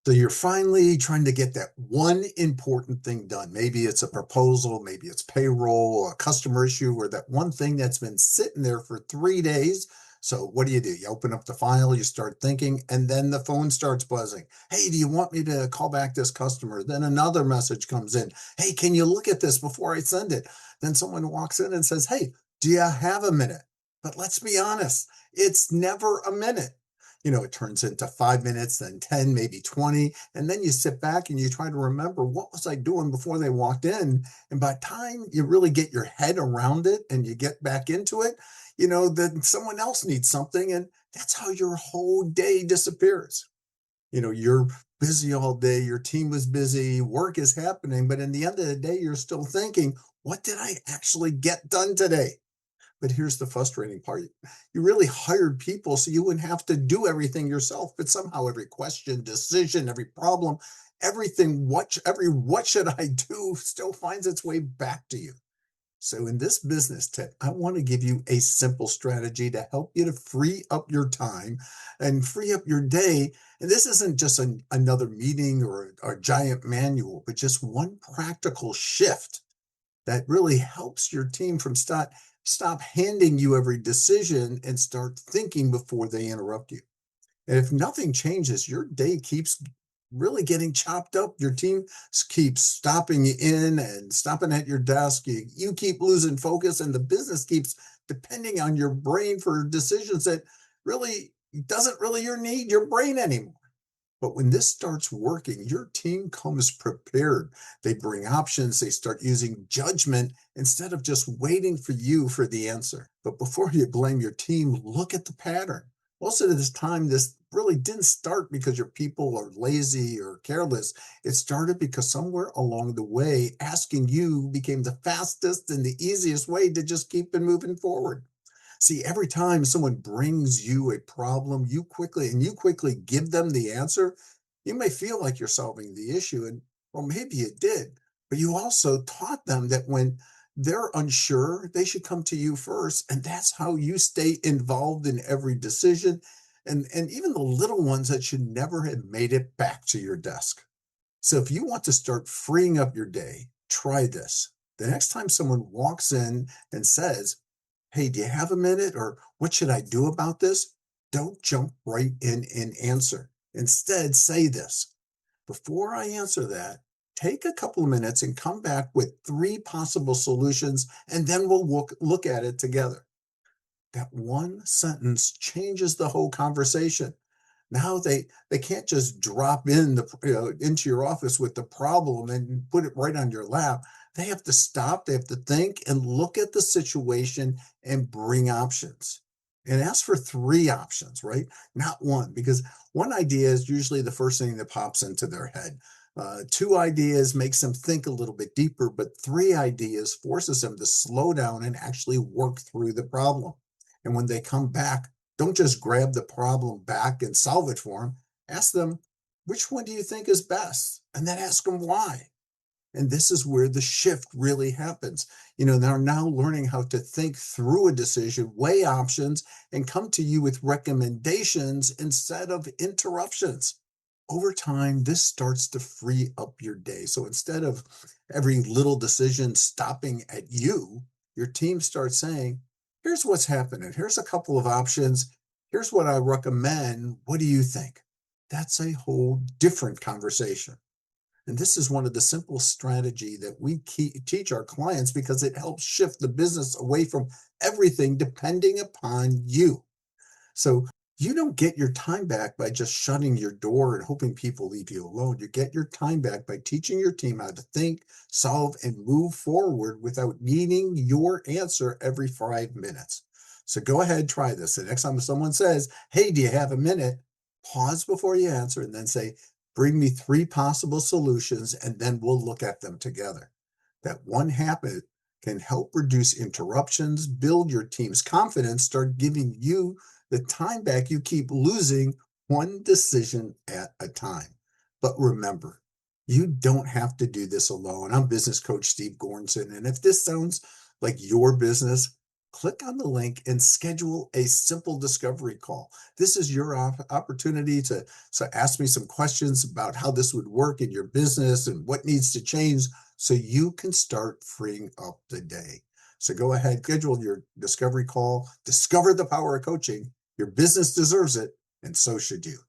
So you're finally trying to get that one important thing done. Maybe it's a proposal, maybe it's payroll or a customer issue, or that one thing that's been sitting there for 3 days. So what do? You open up the file, you start thinking, and then the phone starts buzzing. Hey, do you want me to call back this customer? Then another message comes in. Hey, can you look at this before I send it? Then someone walks in and says, Hey, do you have a minute? But let's be honest, it's never a minute. It turns into 5 minutes, then 10, maybe 20. And then you sit back and you try to remember, what was I doing before they walked in? And by the time you really get your head around it and you get back into it, then someone else needs something. And that's how your whole day disappears. You're busy all day, your team was busy, work is happening. But in the end of the day, you're still thinking, what did I actually get done today? But here's the frustrating part. You really hired people so you wouldn't have to do everything yourself, but somehow every question, decision, every problem, everything, every what should I do still finds its way back to you. So in this business tip, I want to give you a simple strategy to help you to free up your time and free up your day. And this isn't just another meeting or a giant manual, but just one practical shift that really helps your team from stop handing you every decision and start thinking before they interrupt you. And if nothing changes, your day keeps really getting chopped up. Your team keeps stopping you in and stopping at your desk. You keep losing focus, and the business keeps depending on your brain for decisions that really doesn't really need your brain anymore. But when this starts working, your team comes prepared. They bring options, they start using judgment instead of just waiting for you for the answer. But before you blame your team, look at the pattern. Most of this time, this really didn't start because your people are lazy or careless. It started because somewhere along the way, asking you became the fastest and the easiest way to just keep it moving forward. See, every time someone brings you a problem, you quickly give them the answer, you may feel like you're solving the issue. And well, maybe you did, but you also taught them that when they're unsure, they should come to you first. And that's how you stay involved in every decision and even the little ones that should never have made it back to your desk. So if you want to start freeing up your day, try this. The next time someone walks in and says, Hey, do you have a minute? Or what should I do about this? Don't jump right in and answer. Instead, say this. Before I answer that, take a couple of minutes and come back with three possible solutions, and then we'll look at it together. That one sentence changes the whole conversation. Now they can't just drop into your office with the problem and put it right on your lap. They have to stop, they have to think and look at the situation and bring options. And ask for three options, right? Not one, because one idea is usually the first thing that pops into their head. Two ideas makes them think a little bit deeper, but three ideas forces them to slow down and actually work through the problem. And when they come back, don't just grab the problem back and solve it for them. Ask them, which one do you think is best? And then ask them why. And this is where the shift really happens. They're now learning how to think through a decision, weigh options, and come to you with recommendations instead of interruptions. Over time, this starts to free up your day. So instead of every little decision stopping at you, your team starts saying, here's what's happening. Here's a couple of options. Here's what I recommend. What do you think? That's a whole different conversation. And this is one of the simple strategy that we teach our clients because it helps shift the business away from everything depending upon you. So you don't get your time back by just shutting your door and hoping people leave you alone. You get your time back by teaching your team how to think, solve, and move forward without needing your answer every 5 minutes. So go ahead, try this. The next time someone says, Hey, do you have a minute? Pause before you answer and then say, Bring me three possible solutions, and then we'll look at them together. That one habit can help reduce interruptions, build your team's confidence, start giving you the time back you keep losing one decision at a time. But remember, you don't have to do this alone. I'm business coach Steve Gornson. And if this sounds like your business, click on the link and schedule a simple discovery call. This is your opportunity to ask me some questions about how this would work in your business and what needs to change so you can start freeing up the day. So go ahead, schedule your discovery call, discover the power of coaching. Your business deserves it, and so should you.